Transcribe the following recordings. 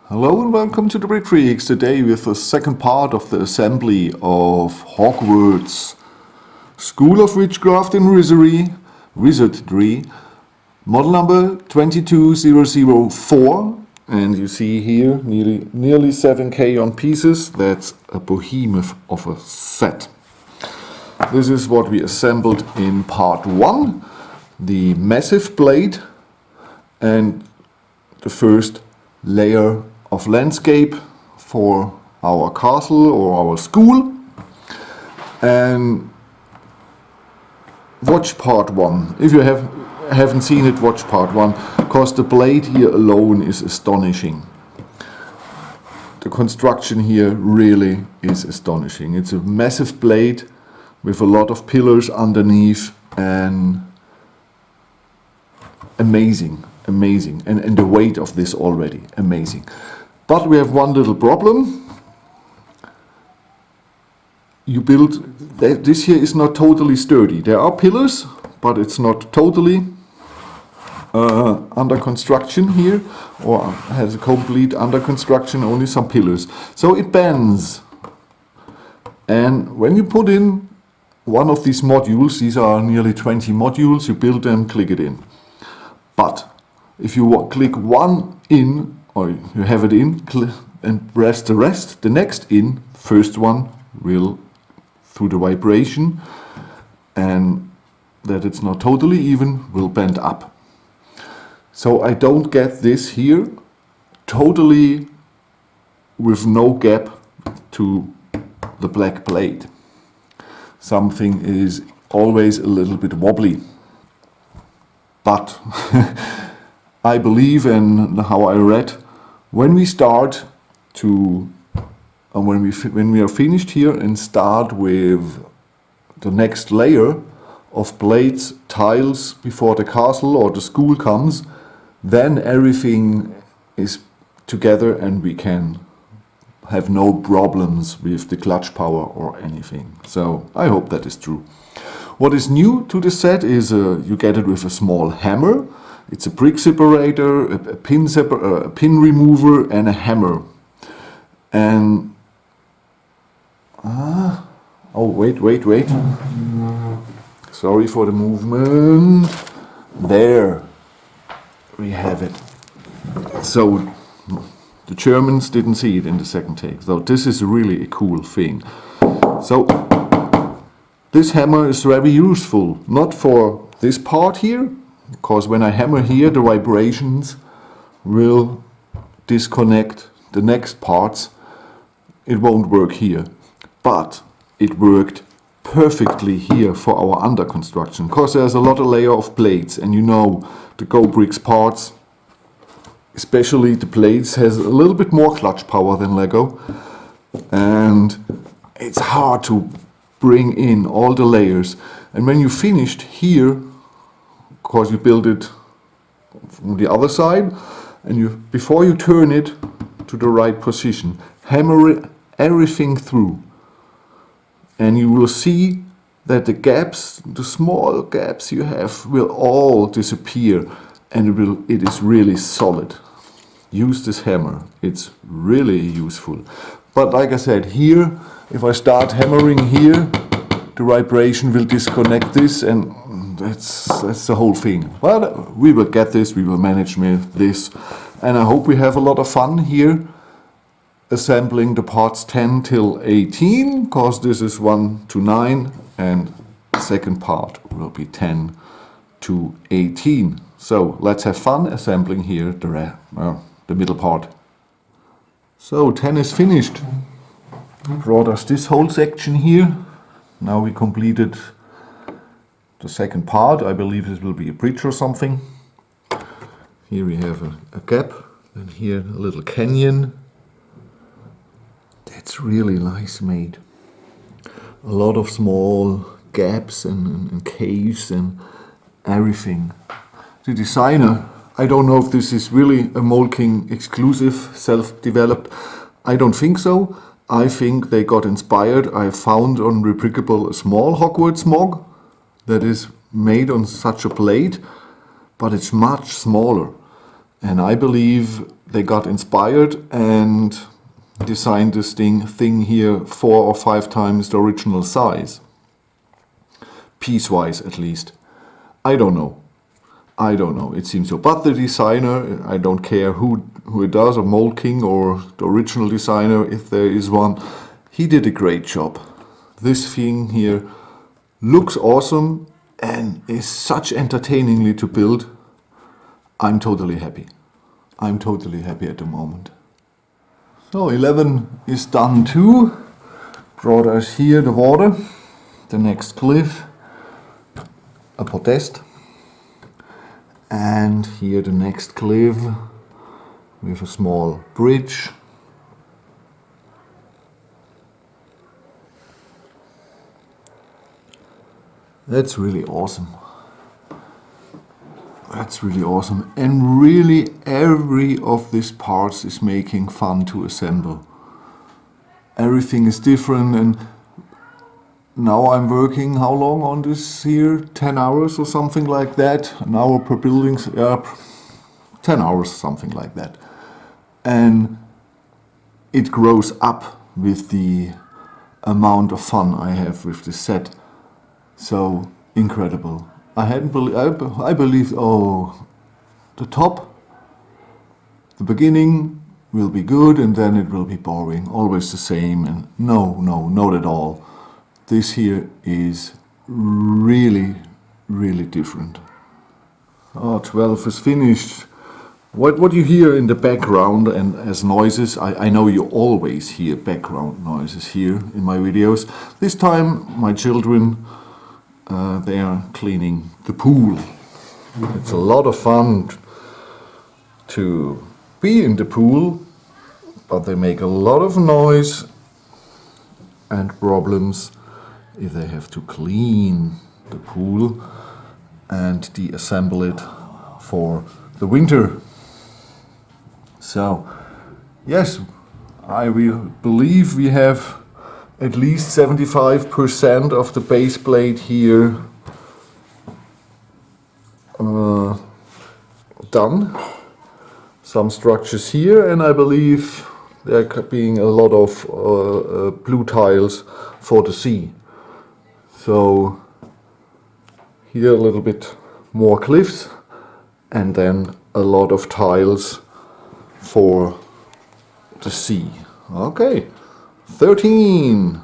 Hello and welcome to the Brick Freaks, today with the second part of the assembly of Hogwarts School of Witchcraft and Wizardry, model number 22004, and you see here nearly 7k on pieces. That's a behemoth of a set. This is what we assembled in part 1, the massive blade and the first layer of landscape for our castle or our school. And watch part 1. If you haven't seen it, watch part 1, because the blade here alone is astonishing. The construction here really is astonishing. It's a massive blade with a lot of pillars underneath, and amazing. And the weight of this already amazing. But we have one little problem. This here is not totally sturdy. There are pillars, but it's not totally under construction here, or has a complete under construction, only some pillars. So it bends. And when you put in one of these modules, these are nearly 20 modules, you build them, click it in. But if you click one in, or you have it in, and press the rest, the next in, first one will, through the vibration, and that it's not totally even, will bend up. So I don't get this here totally with no gap to the black blade. Something is always a little bit wobbly. But I believe, and how I read, when we start to, when we are finished here and start with the next layer of blades, tiles before the castle or the school comes, then everything is together and we can have no problems with the clutch power or anything. So I hope that is true. What is new to the set is you get it with a small hammer. It's a brick separator, a pin remover, and a hammer. And oh wait. Sorry for the movement. There we have it. So the Germans didn't see it in the second take. So this is really a cool thing. So this hammer is very useful, not for this part here, because when I hammer here, the vibrations will disconnect the next parts. It won't work here, but it worked perfectly here for our under construction, because there's a lot of layer of blades, and you know the Go Bricks parts, especially the blades, has a little bit more clutch power than Lego, and it's hard to bring in all the layers. And when you finished here, because you build it from the other side, and before you turn it to the right position, hammer everything through, and you will see that the gaps, the small gaps you have, will all disappear, and it is really solid. Use this hammer, it's really useful. But like I said, here, if I start hammering here, the vibration will disconnect this, and that's the whole thing. But we will get this, we will manage with this, and I hope we have a lot of fun here assembling the parts 10 till 18, because this is 1 to 9, and the second part will be 10 to 18. So let's have fun assembling here the middle part. So 10 is finished. Brought us this whole section here. Now we completed the second part. I believe this will be a bridge or something. Here we have a gap, and here a little canyon. That's really nice made. A lot of small gaps and caves and everything. The designer, I don't know if this is really a Mould King exclusive, self-developed. I don't think so. I think they got inspired. I found on Rebrickable a small Hogwarts mog that is made on such a blade, but it's much smaller. And I believe they got inspired and designed this thing here 4 or 5 times the original size. Piece-wise, at least. I don't know. It seems so. But the designer, I don't care who it does, or Mould King or the original designer, if there is one, he did a great job. This thing here looks awesome and is such entertainingly to build. I'm totally happy. I'm totally happy at the moment. So 11 is done too. Brought us here the water, the next cliff, a podest, and here the next cliff with a small bridge. That's really awesome. That's really awesome. And really every of these parts is making fun to assemble. Everything is different, and now I'm working how long on this here? 10 hours or something like that. An hour per building, 10 hours, something like that. And it grows up with the amount of fun I have with this set. So incredible. I believed, oh, the top, the beginning will be good and then it will be boring, always the same. And no, not at all. This here is really, really different. Oh, 12 is finished. What you hear in the background and as noises, I know you always hear background noises here in my videos. This time my children, they are cleaning the pool. It's a lot of fun to be in the pool, but they make a lot of noise and problems if they have to clean the pool and deassemble it for the winter. So, yes, I will believe we have at least 75% of the base plate here done. Some structures here, and I believe there being a lot of blue tiles for the sea. So here a little bit more cliffs and then a lot of tiles for the sea. Okay, 13.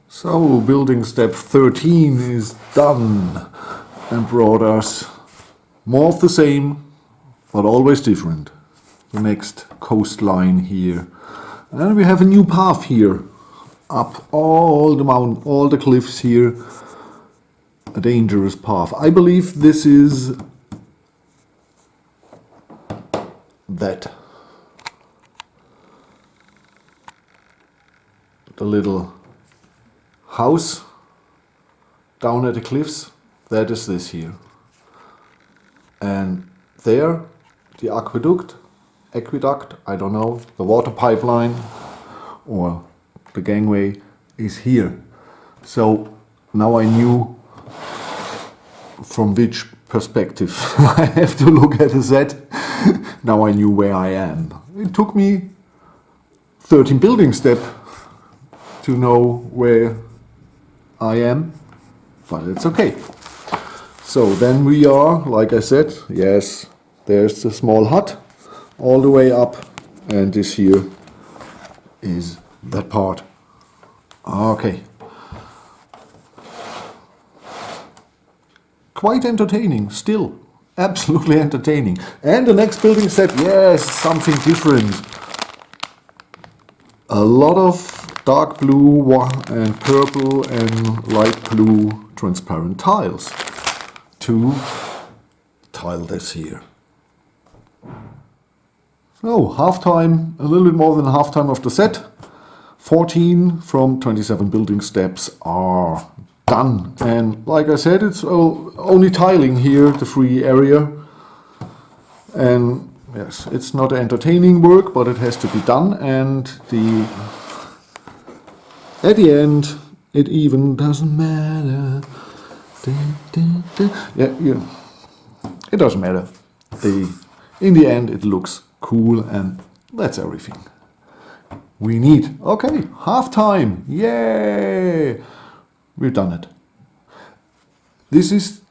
So building step 13 is done and brought us more of the same, but always different. The next coastline here. And we have a new path here. Up all the mountain, all the cliffs here. A dangerous path. I believe this is that. The little house down at the cliffs, that is this here. And there, the aqueduct, I don't know, the water pipeline or the gangway is here. So now I knew from which perspective I have to look at the set. Now I knew where I am. It took me 13 building steps to know where I am, but it's okay. So then we are, like I said, yes, there's the small hut all the way up, and this here is that part. Okay. Quite entertaining, still. Absolutely entertaining. And the next building set, yes, something different. A lot of dark blue and purple and light blue transparent tiles to tile this here. So half-time, a little bit more than half-time of the set. 14 from 27 building steps are done. And like I said, it's only tiling here, the free area. And yes, it's not entertaining work, but it has to be done. And at the end, it even doesn't matter. Yeah, it doesn't matter. in the end it looks cool, and that's everything we need. Okay, half time. Yay! We've done it. This is,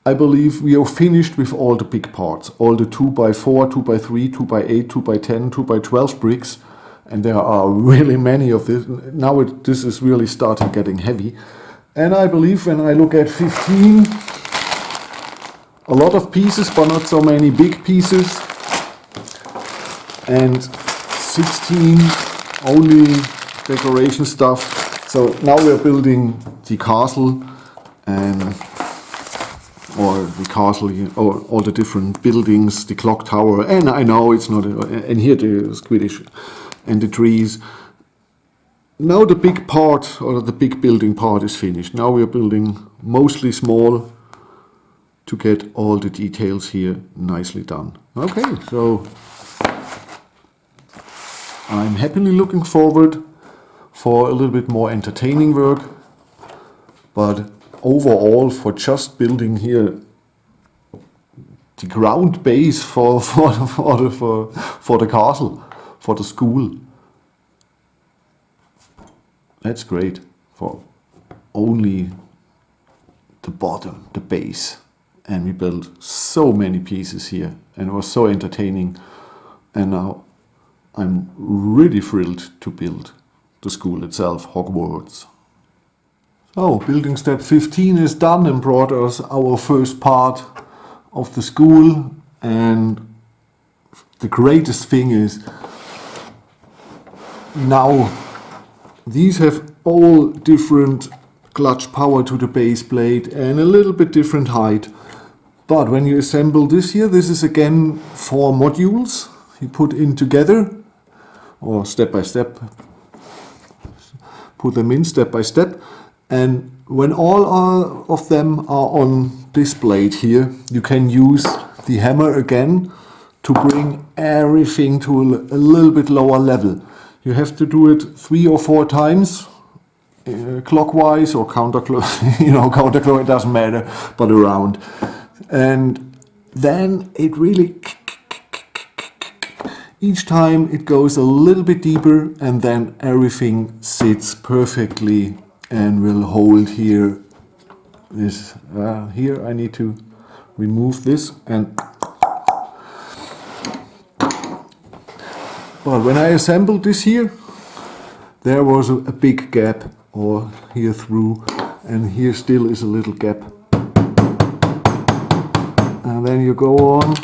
I believe we are finished with all the big parts. All the 2x4, 2x3, 2x8, 2x10, 2x12 bricks. And there are really many of this. Now this is really starting getting heavy. And I believe when I look at 15, a lot of pieces, but not so many big pieces. And 16, only decoration stuff. So now we're building the castle, and or the castle, or all the different buildings, the clock tower. And I know it's not, and here the Squidish and the trees. Now the big part, or the big building part, is finished. Now we're building mostly small to get all the details here nicely done. Okay, so I'm happily looking forward for a little bit more entertaining work, but overall for just building here the ground base for the castle, for the school. That's great for only the bottom, the base. And we built so many pieces here, and it was so entertaining. And now I'm really thrilled to build the school itself, Hogwarts. So building step 15 is done and brought us our first part of the school. And the greatest thing is now these have all different clutch power to the base plate and a little bit different height. But when you assemble this here, this is again 4 modules you put in together, or step by step, put them in step by step. And when all of them are on this plate here, you can use the hammer again to bring everything to a little bit lower level. You have to do it 3 or 4 times, clockwise or counterclockwise, counterclockwise, it doesn't matter, but around. And then it really, each time it goes a little bit deeper, and then everything sits perfectly and will hold here. This here I need to remove this, and but when I assembled this here, there was a big gap, or here through, and here still is a little gap. And then you go on.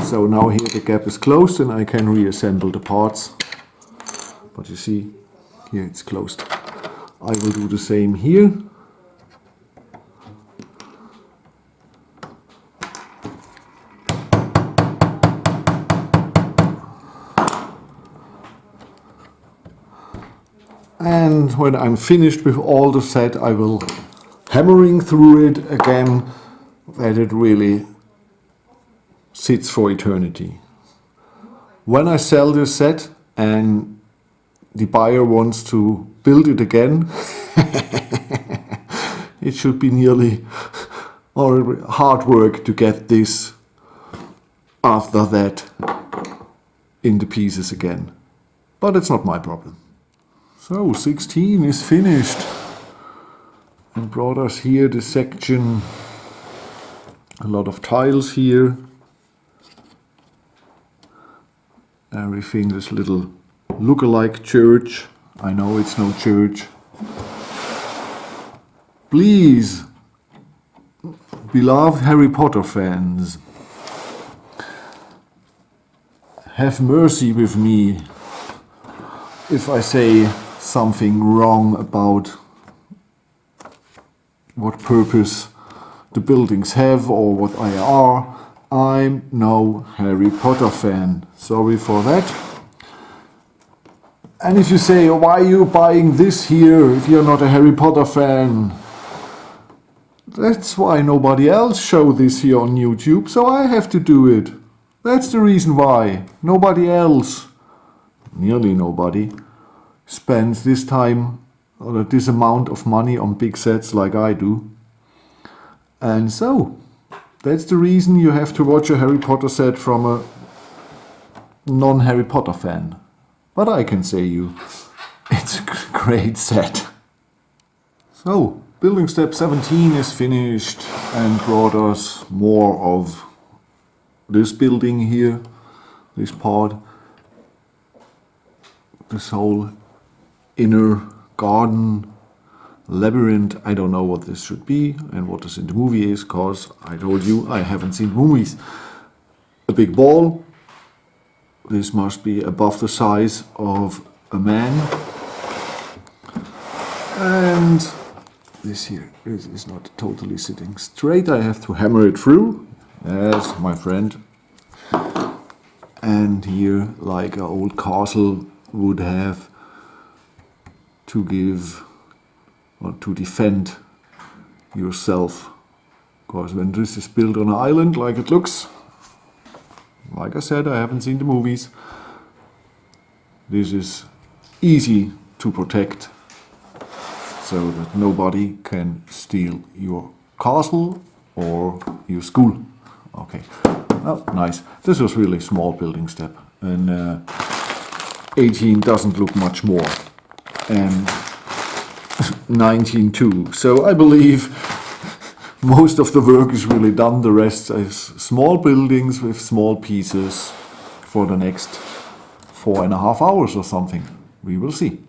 So now here the gap is closed, and I can reassemble the parts. But you see, here it's closed. I will do the same here. And when I'm finished with all the set, I will hammering through it again, that it really sits for eternity. When I sell this set and the buyer wants to build it again, it should be nearly or hard work to get this after that in the pieces again. But it's not my problem. So 16 is finished, and brought us here the section, a lot of tiles here, everything, this little look-alike church. I know it's no church. Please, beloved Harry Potter fans, have mercy with me if I say something wrong about what purpose the buildings have or what I are. I'm no Harry Potter fan. Sorry for that. And if you say, why are you buying this here if you're not a Harry Potter fan? That's why nobody else showed this here on YouTube, so I have to do it. That's the reason why. Nobody else, nearly nobody, spends this time or this amount of money on big sets like I do. And so, That's the reason you have to watch a Harry Potter set from a non-Harry Potter fan. But I can say you, it's a great set. So, building step 17 is finished and brought us more of this building here, this part, this whole inner garden labyrinth. I don't know what this should be and what this in the movie is, cause I told you I haven't seen movies. A big ball. This must be above the size of a man. And this here is not totally sitting straight. I have to hammer it through. Yes, my friend. And here, like an old castle would have, to give or to defend yourself. Because when this is built on an island like it looks, like I said, I haven't seen the movies, this is easy to protect so that nobody can steal your castle or your school. Okay, oh, nice. This was really a small building step, and 18 doesn't look much more, and 19 too. So I believe most of the work is really done. The rest is small buildings with small pieces for the next 4.5 hours or something. We will see.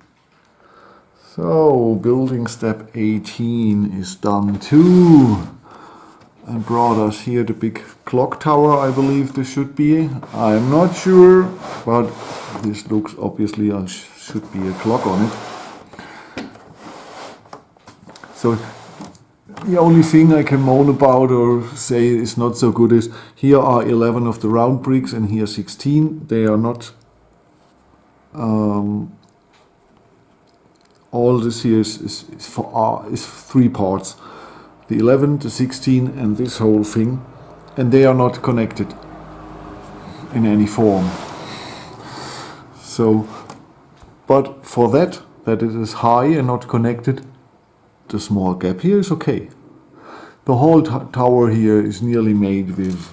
So building step 18 is done too, and brought us here the big clock tower. I believe this should be. I'm not sure, but this looks obviously should be a clock on it. So the only thing I can moan about or say is not so good is here are 11 of the round bricks and here 16. They are not. All this here is 3 parts. The 11, the 16 and this whole thing. And they are not connected in any form. So, but for that it is high and not connected, the small gap here is okay. The whole tower here is nearly made with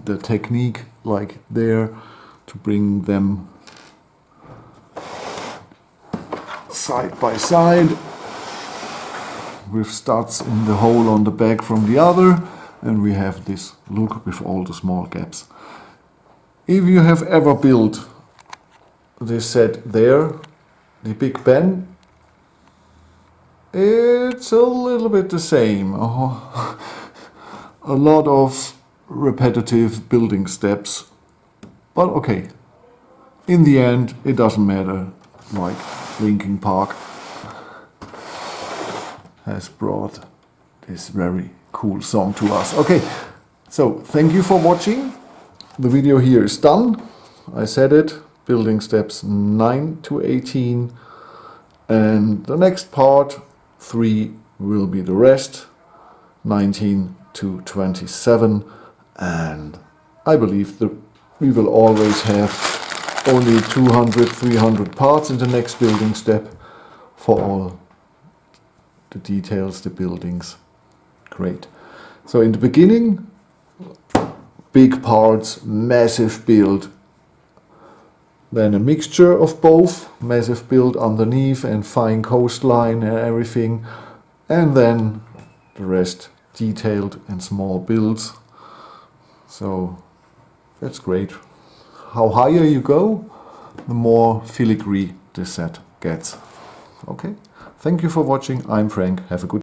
the technique like there to bring them side by side with studs in the hole on the back from the other, and we have this look with all the small gaps. If you have ever built this set there, the Big Ben, it's a little bit the same. A lot of repetitive building steps, but okay. In the end, it doesn't matter. Like Linkin Park has brought this very cool song to us. Okay, so thank you for watching. The video here is done. I said it. Building steps 9 to 18, and the next part 3 will be the rest, 19 to 27, and I believe that we will always have only 200, 300 parts in the next building step for all the details, the buildings. Great. So in the beginning, big parts, massive build. Then a mixture of both, massive build underneath and fine coastline and everything. And then the rest detailed and small builds. So that's great. How higher you go, the more filigree this set gets. Okay, thank you for watching. I'm Frank. Have a good